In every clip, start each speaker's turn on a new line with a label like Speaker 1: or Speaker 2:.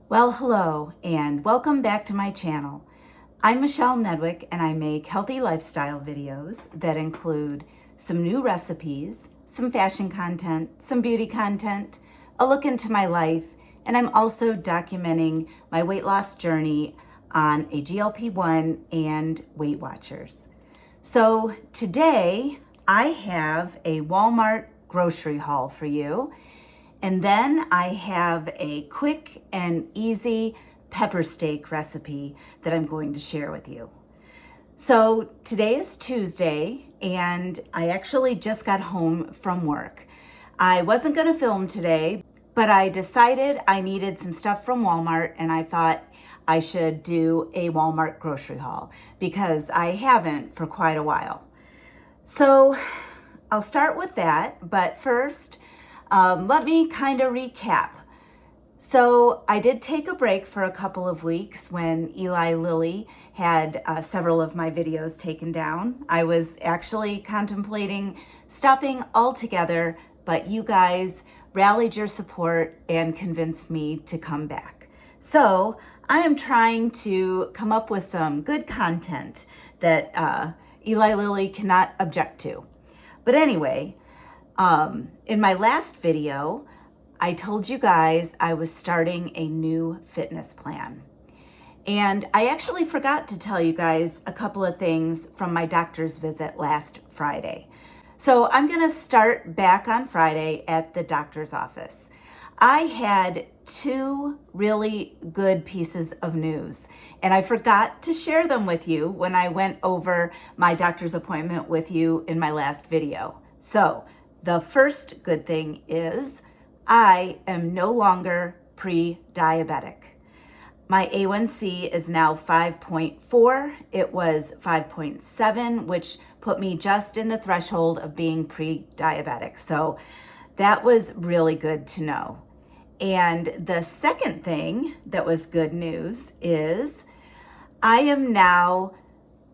Speaker 1: Well, hello, and welcome back to my channel. I'm Michelle Nedwick, and I make healthy lifestyle videos that include some new recipes, some fashion content, some beauty content, a look into my life, and I'm also documenting my weight loss journey on a GLP-1 and Weight Watchers. So today I have a Walmart grocery haul for you. And then I have a quick and easy pepper steak recipe that I'm going to share with you. So today is Tuesday, and I actually just got home from work. I wasn't going to film today, but I decided I needed some stuff from Walmart, and I thought I should do a Walmart grocery haul because I haven't for quite a while. So I'll start with that, but first, let me kind of recap. So I did take a break for a couple of weeks when Eli Lilly had several of my videos taken down. I was actually contemplating stopping altogether, but you guys rallied your support and convinced me to come back. So I am trying to come up with some good content that Eli Lilly cannot object to. But anyway, in my last video, I told you guys I was starting a new fitness plan. And I actually forgot to tell you guys a couple of things from my doctor's visit last Friday. So I'm going to start back on Friday at the doctor's office. I had two really good pieces of news, and I forgot to share them with you when I went over my doctor's appointment with you in my last video. So the first good thing is I am no longer pre-diabetic. My A1C is now 5.4. It was 5.7, which put me just in the threshold of being pre-diabetic. So that was really good to know. And the second thing that was good news is I am now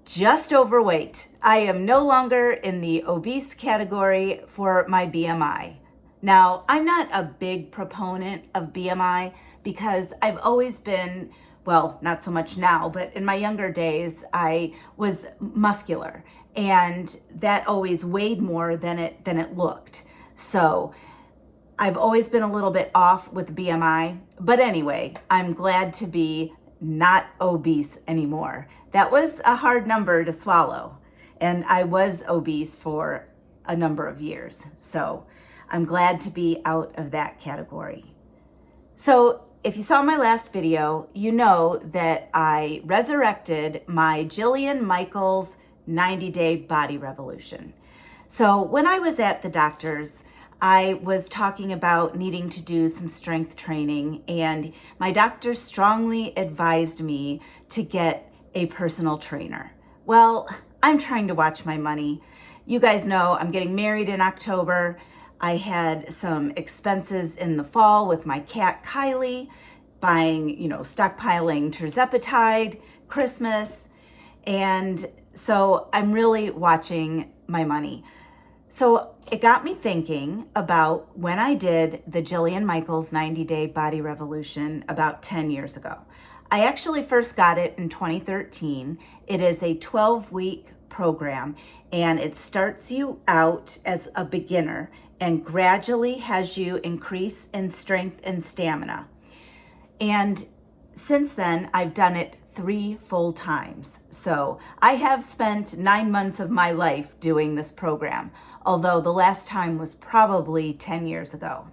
Speaker 1: just overweight. I am no longer in the obese category for my BMI. Now, I'm not a big proponent of BMI because I've always been, well, not so much now, but in my younger days, I was muscular, and that always weighed more than it looked. So I've always been a little bit off with BMI, but anyway, I'm glad to be not obese anymore. That was a hard number to swallow, and I was obese for a number of years. So I'm glad to be out of that category. So if you saw my last video, you know that I resurrected my Jillian Michaels 90-day body revolution. So when I was at the doctor's, I was talking about needing to do some strength training, and my doctor strongly advised me to get a personal trainer. Well, I'm trying to watch my money. You guys know I'm getting married in October. I had some expenses in the fall with my cat Kylie, buying, stockpiling TIRZEPATIDE, Christmas, and so I'm really watching my money. So it got me thinking about when I did the Jillian Michaels 90-day body revolution about 10 years ago. I actually first got it in 2013. It is a 12-week program, and it starts you out as a beginner and gradually has you increase in strength and stamina. And since then, I've done it 3 full times. So I have spent 9 months of my life doing this program, although the last time was probably 10 years ago.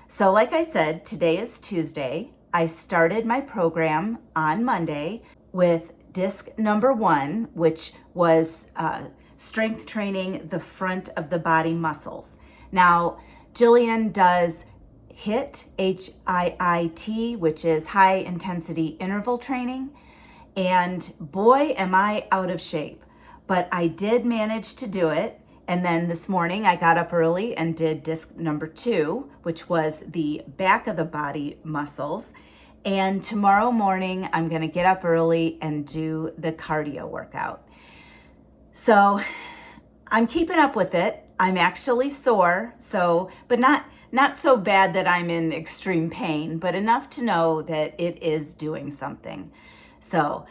Speaker 1: So like I said, today is Tuesday. I started my program on Monday with disc number 1, which was strength training the front of the body muscles. Now, Jillian does HIIT, H-I-I-T, which is high intensity interval training. And boy, am I out of shape. But I did manage to do it. And then this morning I got up early and did disc number 2, which was the back of the body muscles. And tomorrow morning I'm going to get up early and do the cardio workout. So I'm keeping up with it. I'm actually sore, but not Not so bad that I'm in extreme pain, but enough to know that it is doing something. So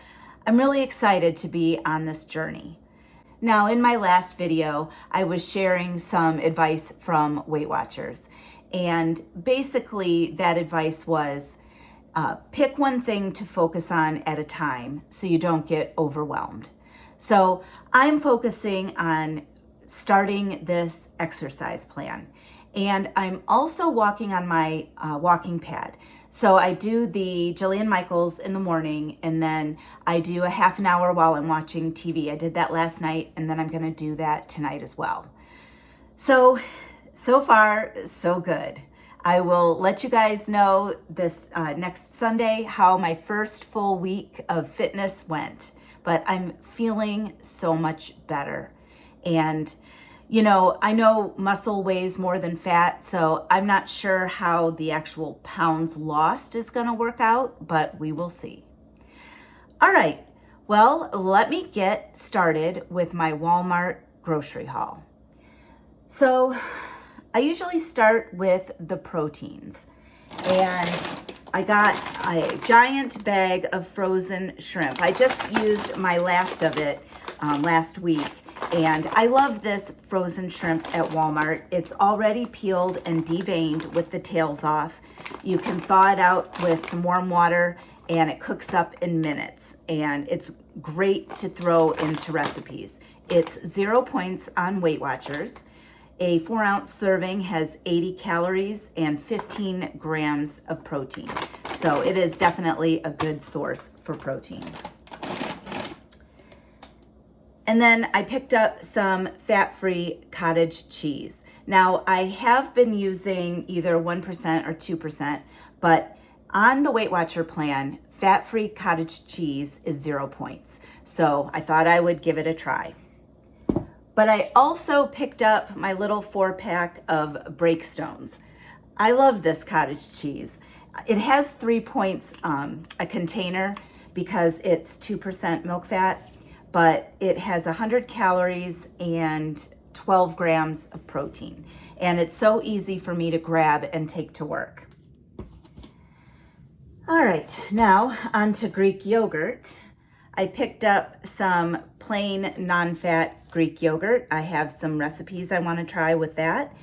Speaker 1: I'm really excited to be on this journey. Now, in my last video, I was sharing some advice from Weight Watchers. And basically that advice was pick one thing to focus on at a time so you don't get overwhelmed. So I'm focusing on starting this exercise plan. And I'm also walking on my walking pad. So I do the Jillian Michaels in the morning, and then I do a half an hour while I'm watching TV. I did that last night, and then I'm gonna do that tonight as well. So far, so good. I will let you guys know this next Sunday how my first full week of fitness went, but I'm feeling so much better. And you know, I know muscle weighs more than fat, so I'm not sure how the actual pounds lost is gonna work out, but we will see. All right, well, let me get started with my Walmart grocery haul. So I usually start with the proteins, and I got a giant bag of frozen shrimp. I just used my last of it last week. And I love this frozen shrimp at Walmart. It's already peeled and deveined with the tails off. You can thaw it out with some warm water and it cooks up in minutes. And it's great to throw into recipes. It's 0 points on Weight Watchers. A 4-ounce serving has 80 calories and 15 grams of protein. So it is definitely a good source for protein. And then I picked up some fat-free cottage cheese. Now, I have been using either 1% or 2%, but on the Weight Watcher plan, fat-free cottage cheese is 0 points. So I thought I would give it a try. But I also picked up my little 4-pack of Breakstones. I love this cottage cheese. It has 3 points a container because it's 2% milk fat, but it has 100 calories and 12 grams of protein. And it's so easy for me to grab and take to work. All right, now on to Greek yogurt. I picked up some plain non-fat Greek yogurt. I have some recipes I want to try with that.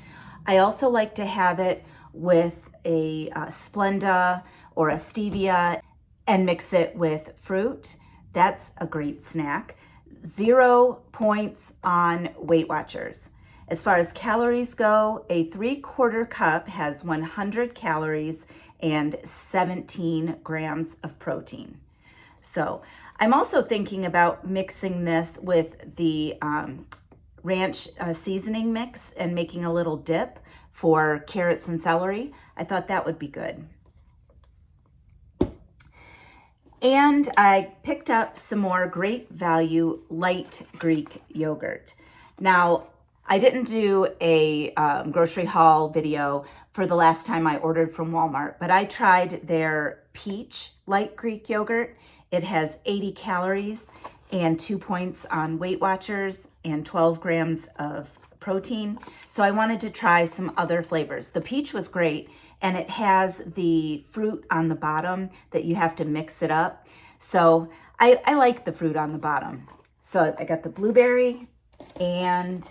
Speaker 1: I also like to have it with a Splenda or a stevia and mix it with fruit. That's a great snack. 0 points on Weight Watchers. As far as calories go, a 3/4 cup has 100 calories and 17 grams of protein. So I'm also thinking about mixing this with the ranch seasoning mix and making a little dip for carrots and celery. I thought that would be good. And I picked up some more Great Value light Greek yogurt. Now, I didn't do a grocery haul video for the last time I ordered from Walmart, but I tried their peach light Greek yogurt. It has 80 calories and 2 points on Weight Watchers and 12 grams of protein. So I wanted to try some other flavors. The peach was great, and it has the fruit on the bottom that you have to mix it up. So I like the fruit on the bottom. So I got the blueberry and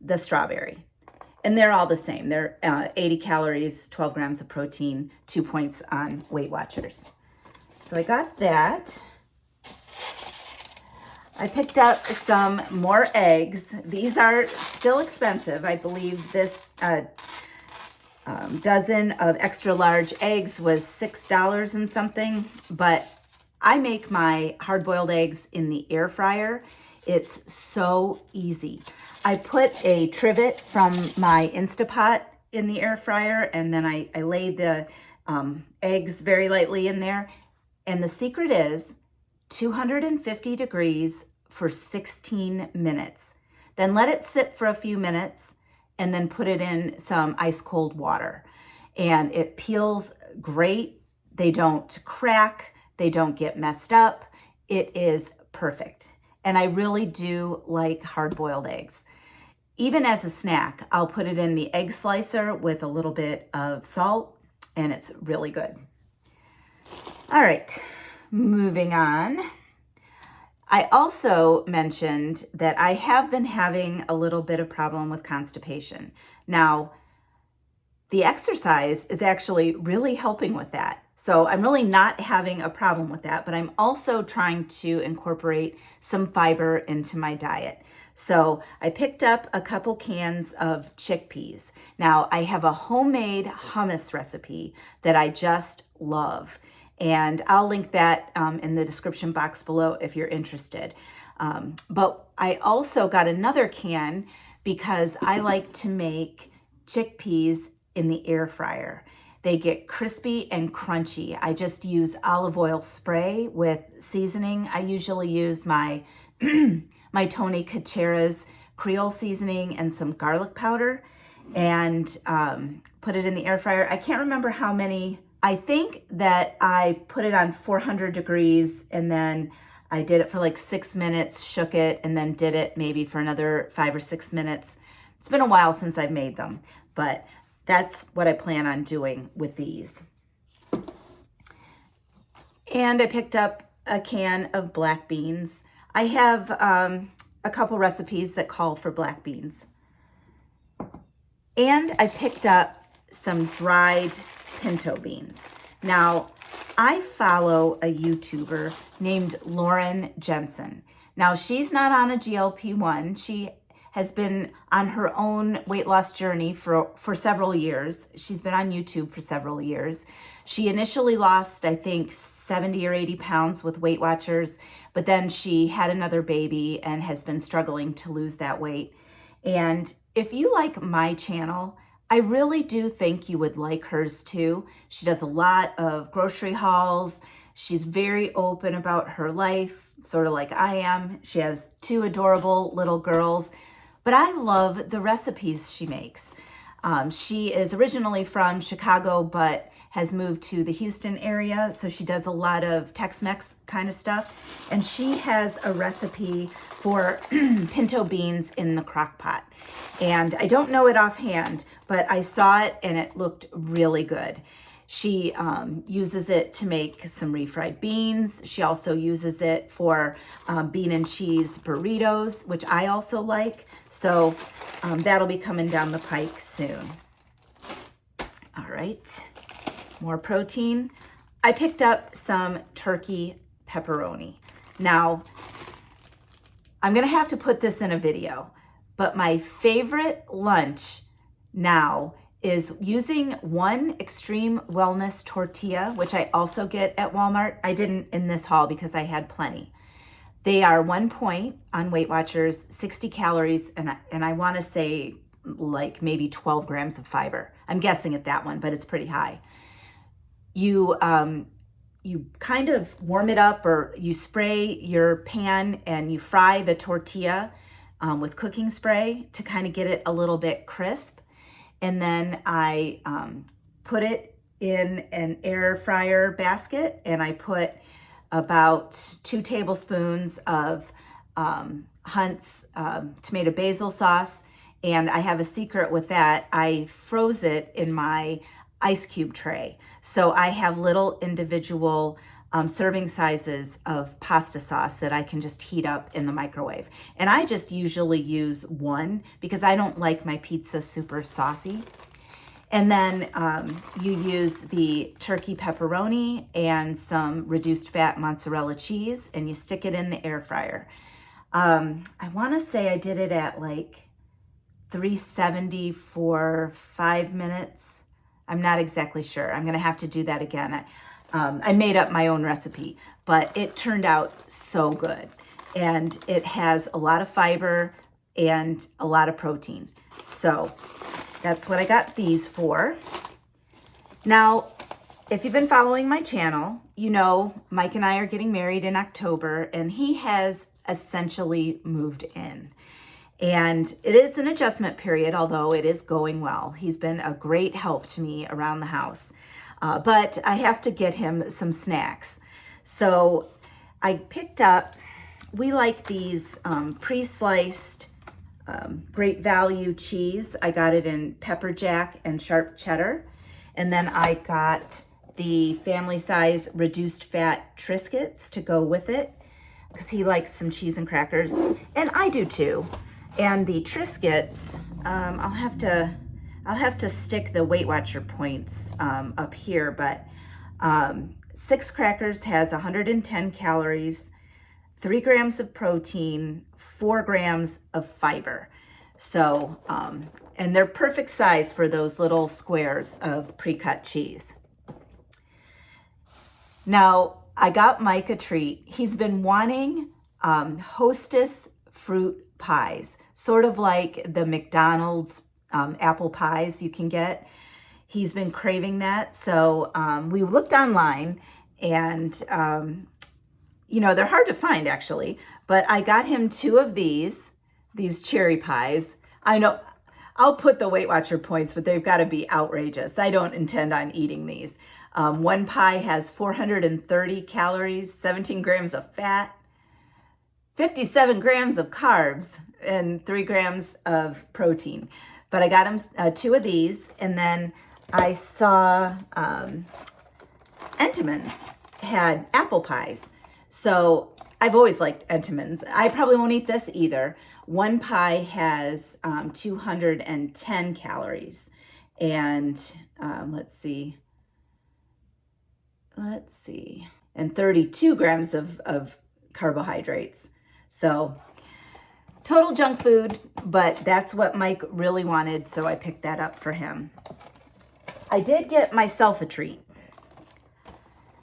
Speaker 1: the strawberry. And they're all the same. They're 80 calories, 12 grams of protein, 2 points on Weight Watchers. So I got that. I picked up some more eggs. These are still expensive. I believe this dozen of extra large eggs was $6 and something, but I make my hard-boiled eggs in the air fryer. It's so easy. I put a trivet from my Instapot in the air fryer, and then I lay the eggs very lightly in there. And the secret is 250 degrees for 16 minutes. Then let it sit for a few minutes and then put it in some ice cold water. And it peels great. They don't crack. They don't get messed up. It is perfect. And I really do like hard-boiled eggs. even as a snack, I'll put it in the egg slicer with a little bit of salt, and it's really good. All right, moving on. I also mentioned that I have been having a little bit of problem with constipation. Now, the exercise is actually really helping with that. So I'm really not having a problem with that, but I'm also trying to incorporate some fiber into my diet. So I picked up a couple cans of chickpeas. Now I have a homemade hummus recipe that I just love. And I'll link that in the description box below if you're interested. But I also got another can because I like to make chickpeas in the air fryer. They get crispy and crunchy. I just use olive oil spray with seasoning. I usually use my my Tony Caceres Creole seasoning and some garlic powder and put it in the air fryer. I can't remember how many. I think that I put it on 400 degrees and then I did it for like 6 minutes, shook it, and then did it maybe for another 5 or 6 minutes. It's been a while since I've made them, but that's what I plan on doing with these. And I picked up a can of black beans. I have a couple recipes that call for black beans. And I picked up some dried pinto beans. Now, I follow a YouTuber named Lauren Jensen. Now, she's not on a GLP-1. She has been on her own weight loss journey for several years. She's been on YouTube for several years. She initially lost, I think, 70 or 80 pounds with Weight Watchers, but then she had another baby and has been struggling to lose that weight. And if you like my channel, I really do think you would like hers too. She does a lot of grocery hauls. She's very open about her life, sort of like I am. She has 2 adorable little girls. But I love the recipes she makes. She is originally from Chicago, but has moved to the Houston area. So she does a lot of Tex-Mex kind of stuff. And she has a recipe for pinto beans in the crock pot. And I don't know it offhand, but I saw it and it looked really good. She uses it to make some refried beans. She also uses it for bean and cheese burritos, which I also like. So that'll be coming down the pike soon. All right, more protein. I picked up some turkey pepperoni. Now, I'm gonna have to put this in a video, but my favorite lunch now is using one Extreme Wellness tortilla, which I also get at Walmart. I didn't in this haul because I had plenty. They are 1 point on Weight Watchers, 60 calories, and I wanna say like maybe 12 grams of fiber. I'm guessing at that one, but it's pretty high. You kind of warm it up, or you spray your pan and you fry the tortilla with cooking spray to kind of get it a little bit crisp. And then I put it in an air fryer basket, and I put about 2 tablespoons of Hunt's tomato basil sauce. And I have a secret with that. I froze it in my ice cube tray. So I have little individual serving sizes of pasta sauce that I can just heat up in the microwave. And I just usually use 1 because I don't like my pizza super saucy. And then you use the turkey pepperoni and some reduced fat mozzarella cheese, and you stick it in the air fryer. I wanna say I did it at like 370 for 5 minutes. I'm not exactly sure. I'm gonna have to do that again. I made up my own recipe, but it turned out so good. And it has a lot of fiber and a lot of protein. So that's what I got these for. Now, if you've been following my channel, you know Mike and I are getting married in October, and he has essentially moved in. And it is an adjustment period, although it is going well. He's been a great help to me around the house. But I have to get him some snacks. So I picked up, we like these pre-sliced great value cheese. I got it in pepper jack and sharp cheddar. And then I got the family size reduced fat Triscuits to go with it because he likes some cheese and crackers, and I do too. And the Triscuits, I'll have to stick the Weight Watcher points up here, but 6 crackers has 110 calories, 3 grams of protein, 4 grams of fiber. So, and they're perfect size for those little squares of pre-cut cheese. Now, I got Mike a treat. He's been wanting Hostess fruit pies, sort of like the McDonald's apple pies you can get. He's been craving that. So we looked online, and you know, they're hard to find actually, but I got him 2 of these cherry pies. I know I'll put the Weight Watcher points, but they've got to be outrageous. I don't intend on eating these. One pie has 430 calories, 17 grams of fat, 57 grams of carbs, and 3 grams of protein. But I got him 2 of these, and then I saw Entenmann's had apple pies. So I've always liked Entenmann's. I probably won't eat this either. One pie has 210 calories, and let's see, and 32 grams of carbohydrates. So total junk food, but that's what Mike really wanted, so I picked that up for him. I did get myself a treat.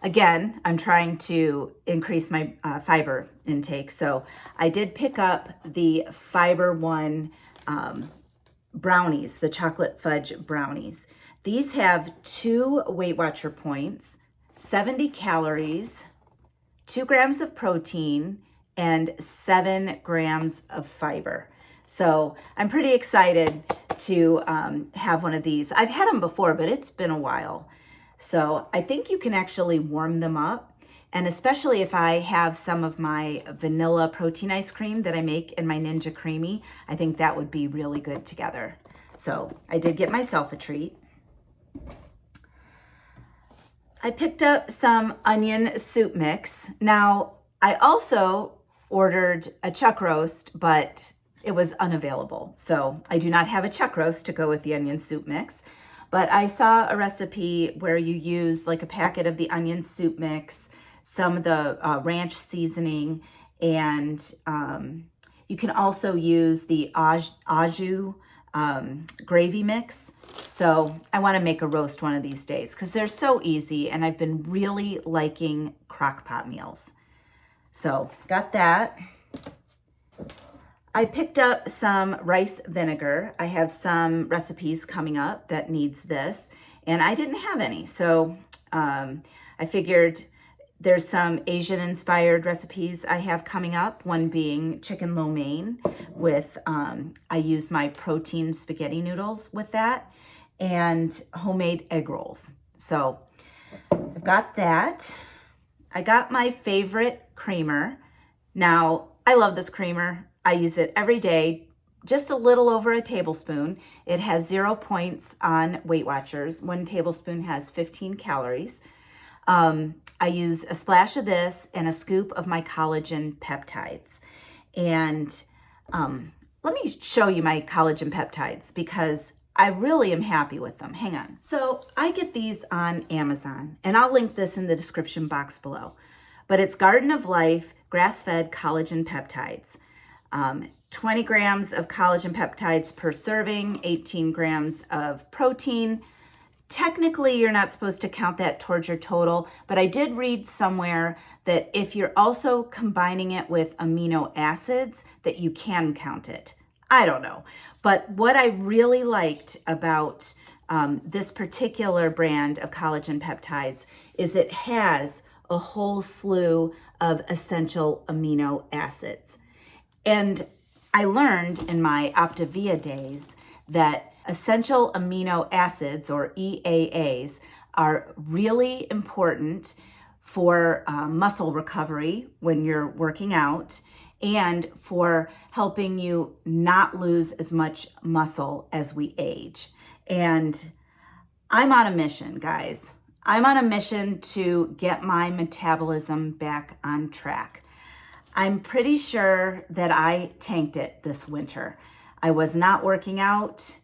Speaker 1: Again, I'm trying to increase my fiber intake, so I did pick up the Fiber One brownies, the chocolate fudge brownies. These have 2 Weight Watcher points, 70 calories, 2 grams of protein, and 7 grams of fiber. So I'm pretty excited to have one of these. I've had them before, but it's been a while. So I think you can actually warm them up. And especially if I have some of my vanilla protein ice cream that I make in my Ninja Creamy, I think that would be really good together. So I did get myself a treat. I picked up some onion soup mix. Now, I also ordered a chuck roast, but it was unavailable. So I do not have a chuck roast to go with the onion soup mix. But I saw a recipe where you use like a packet of the onion soup mix, some of the ranch seasoning, and you can also use the au jus gravy mix. So I want to make a roast one of these days because they're so easy, and I've been really liking crock pot meals. So got that. I picked up some rice vinegar. I have some recipes coming up that needs this, and I didn't have any. So I figured there's some Asian inspired recipes I have coming up, one being chicken lo mein with, I use my protein spaghetti noodles with that, and homemade egg rolls. So I've got that. I got my favorite creamer. Now, I love this creamer. I use it every day, just a little over a tablespoon. It has 0 points on Weight Watchers. 1 tablespoon has 15 calories. I use a splash of this and a scoop of my collagen peptides. And let me show you my collagen peptides because I really am happy with them. Hang on. So I get these on Amazon, and I'll link this in the description box below. But it's Garden of Life grass-fed collagen peptides. 20 grams of collagen peptides per serving, 18 grams of protein. Technically, you're not supposed to count that towards your total, but I did read somewhere that if you're also combining it with amino acids, that you can count it. I don't know. But what I really liked about this particular brand of collagen peptides is it has a whole slew of essential amino acids. And I learned in my Optavia days that essential amino acids, or EAAs, are really important for muscle recovery when you're working out, and for helping you not lose as much muscle as we age. And I'm on a mission, guys. I'm on a mission to get my metabolism back on track. I'm pretty sure that I tanked it this winter. I was not working out.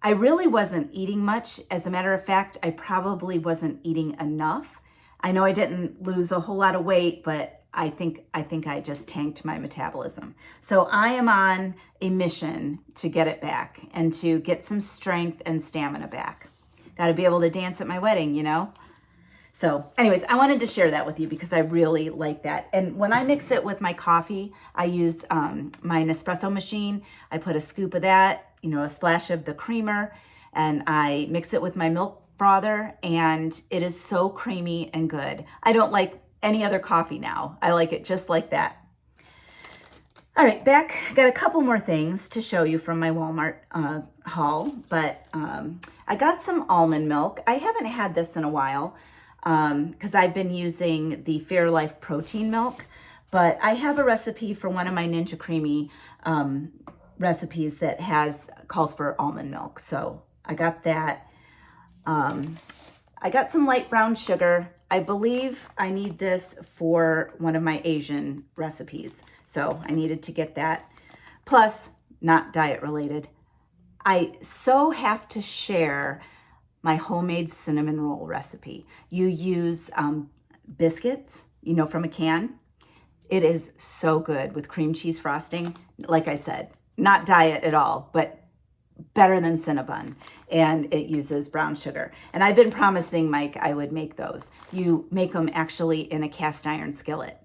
Speaker 1: I really wasn't eating much. As a matter of fact, I probably wasn't eating enough. I know I didn't lose a whole lot of weight, but I think I just tanked my metabolism. So I am on a mission to get it back and to get some strength and stamina back. Got to be able to dance at my wedding, you know? So anyways, I wanted to share that with you because I really like that. And when I mix it with my coffee, I use my Nespresso machine. I put a scoop of that, you know, a splash of the creamer, and I mix it with my milk frother, and it is so creamy and good. I don't like any other coffee now. I like it just like that. All right, back, got a couple more things to show you from my Walmart haul, but I got some almond milk. I haven't had this in a while because I've been using the Fairlife protein milk, but I have a recipe for one of my Ninja Creamy recipes that calls for almond milk. So I got that. I got some light brown sugar. I believe I need this for one of my Asian recipes. So I needed to get that. Plus, not diet related, I so have to share my homemade cinnamon roll recipe. You use biscuits, you know, from a can. It is so good with cream cheese frosting. Like I said, not diet at all, but better than Cinnabon, and it uses brown sugar. And I've been promising Mike I would make those. You make them actually in a cast iron skillet.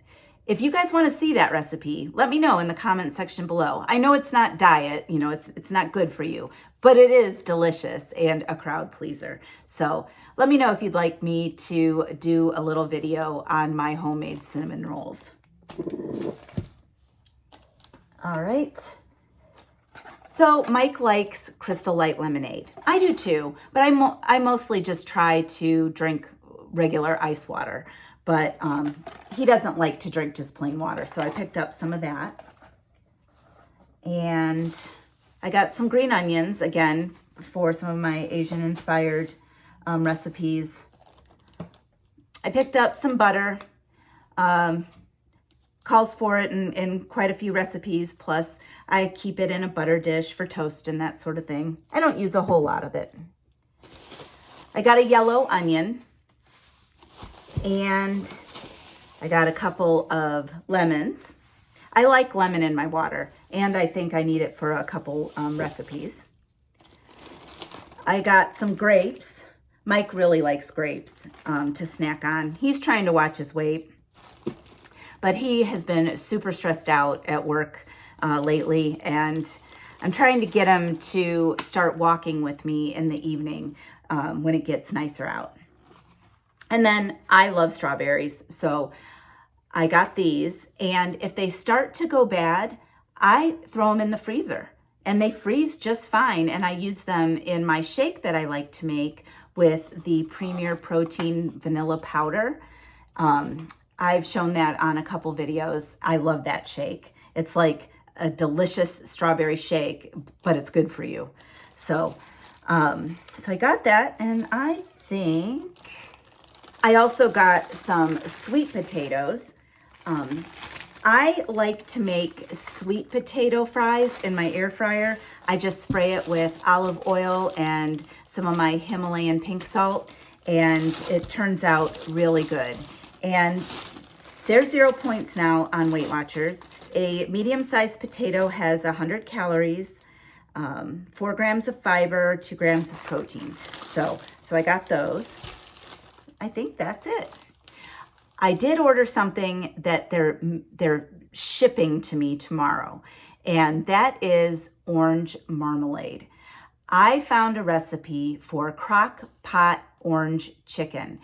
Speaker 1: If you guys want to see that recipe, let me know in the comment section below. I know it's not diet, you know, it's not good for you, but it is delicious and a crowd pleaser. So let me know if you'd like me to do a little video on my homemade cinnamon rolls. All right. So Mike likes Crystal Light lemonade. I do too, but I mostly just try to drink regular ice water. But he doesn't like to drink just plain water, so I picked up some of that. And I got some green onions, again, for some of my Asian-inspired recipes. I picked up some butter. Calls for it in quite a few recipes, plus I keep it in a butter dish for toast and that sort of thing. I don't use a whole lot of it. I got a yellow onion. And I got a couple of lemons. I like lemon in my water, and I think I need it for a couple recipes. I got some grapes. Mike really likes grapes to snack on. He's trying to watch his weight, but he has been super stressed out at work lately, and I'm trying to get him to start walking with me in the evening when it gets nicer out. And then I love strawberries, so I got these. And if they start to go bad, I throw them in the freezer. And they freeze just fine. And I use them in my shake that I like to make with the Premier Protein Vanilla Powder. I've shown that on a couple videos. I love that shake. It's like a delicious strawberry shake, but it's good for you. So I got that, and I think I also got some sweet potatoes. I like to make sweet potato fries in my air fryer. I just spray it with olive oil and some of my Himalayan pink salt, and it turns out really good. And there's 0 points now on Weight Watchers. A medium-sized potato has 100 calories, 4 grams of fiber, 2 grams of protein. So I got those. I think that's it. I did order something that they're shipping to me tomorrow, and that is orange marmalade. I found a recipe for crock pot orange chicken.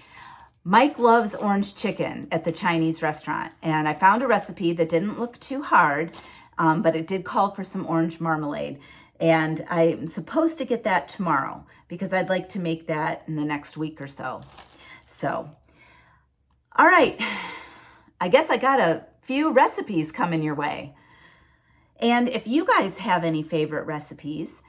Speaker 1: Mike loves orange chicken at the Chinese restaurant, and I found a recipe that didn't look too hard, but it did call for some orange marmalade. And I'm supposed to get that tomorrow because I'd like to make that in the next week or so. So, all right, I guess I got a few recipes coming your way. And if you guys have any favorite recipes,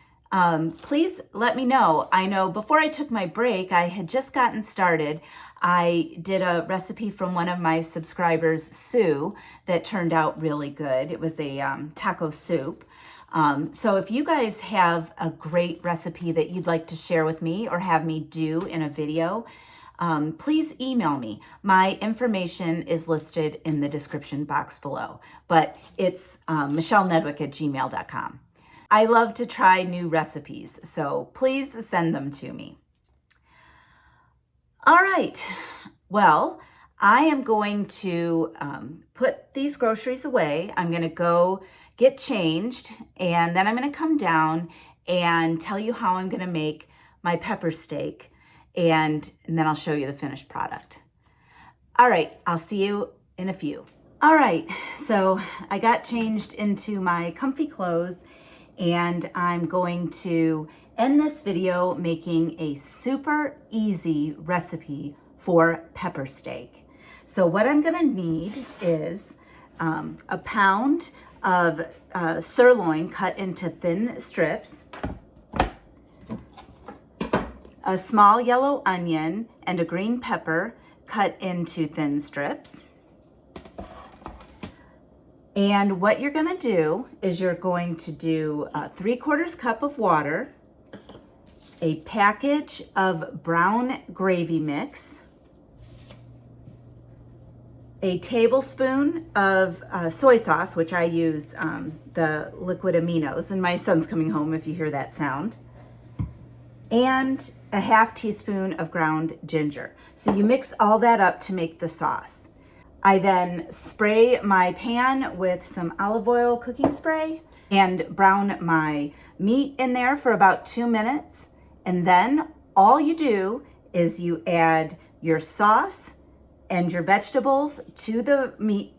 Speaker 1: please let me know. I know before I took my break, I had just gotten started. I did a recipe from one of my subscribers, Sue, that turned out really good. It was a taco soup. So if you guys have a great recipe that you'd like to share with me or have me do in a video, please email me. My information is listed in the description box below, but it's michellenedwick@gmail.com. I love to try new recipes, so please send them to me. All right, well, I am going to put these groceries away. I'm going to go get changed, and then I'm going to come down and tell you how I'm going to make my pepper steak, and then I'll show you the finished product. All right, I'll see you in a few. All right, so I got changed into my comfy clothes, and I'm going to end this video making a super easy recipe for pepper steak. So what I'm gonna need is a pound of sirloin cut into thin strips, a small yellow onion and a green pepper cut into thin strips. And what you're gonna do is you're going to do 3/4 cup of water, a package of brown gravy mix, a tablespoon of soy sauce, which I use the liquid aminos, and my son's coming home if you hear that sound, and a 1/2 teaspoon of ground ginger. So you mix all that up to make the sauce. I then spray my pan with some olive oil cooking spray and brown my meat in there for about 2 minutes. And then all you do is you add your sauce and your vegetables to the meat,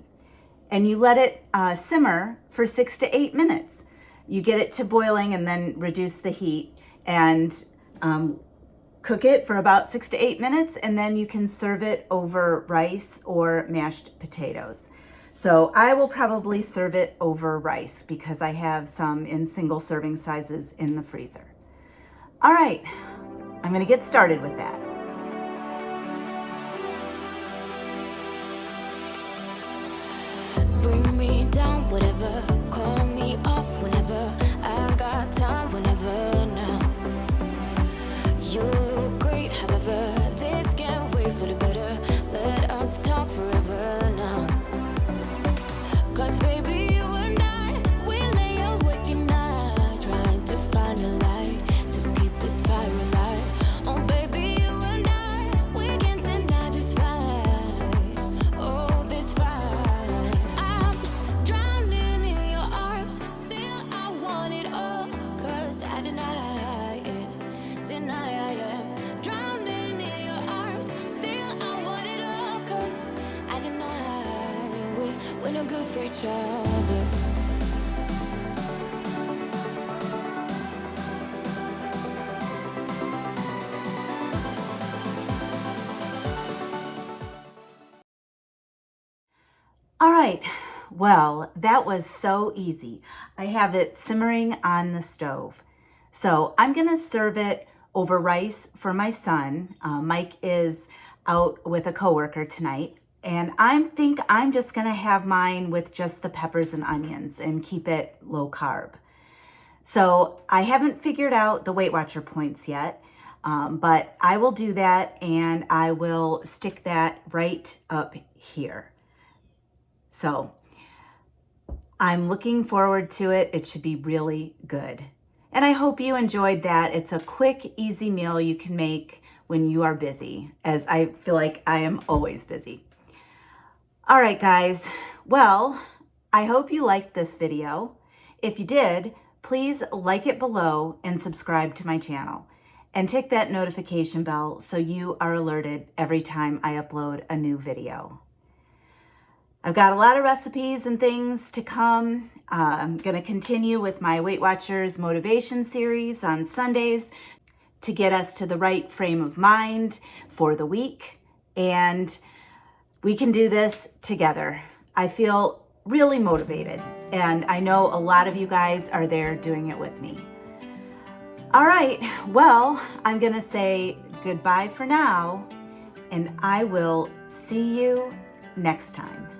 Speaker 1: and you let it simmer for 6 to 8 minutes. You get it to boiling and then reduce the heat and cook it for about 6 to 8 minutes, and then you can serve it over rice or mashed potatoes. So I will probably serve it over rice because I have some in single serving sizes in the freezer. All right, I'm gonna get started with that.
Speaker 2: Bring me down, whatever, call me off whenever, I got time whenever now. You look great, however, this can't wait for the better, let us talk forever now. Cause baby, you and I, we lay awake at night, trying to find a light, to keep this fire alive. Oh baby, you and I, we can't deny this fight, oh this fight. I'm drowning in your arms, still I want it all, cause I deny it, deny I am. Drowning in your arms, still I want it all, cause I deny we're no good for each other.
Speaker 1: All right, well, that was so easy. I have it simmering on the stove. So I'm gonna serve it over rice for my son. Mike is out with a coworker tonight, and I think I'm just gonna have mine with just the peppers and onions and keep it low carb. So I haven't figured out the Weight Watcher points yet, but I will do that, and I will stick that right up here. So I'm looking forward to it. It should be really good. And I hope you enjoyed that. It's a quick, easy meal you can make when you are busy, as I feel like I am always busy. All right, guys. Well, I hope you liked this video. If you did, please like it below and subscribe to my channel. And tick that notification bell so you are alerted every time I upload a new video. I've got a lot of recipes and things to come. I'm gonna continue with my Weight Watchers motivation series on Sundays to get us to the right frame of mind for the week. And we can do this together. I feel really motivated. And I know a lot of you guys are there doing it with me. All right, well, I'm gonna say goodbye for now, and I will see you next time.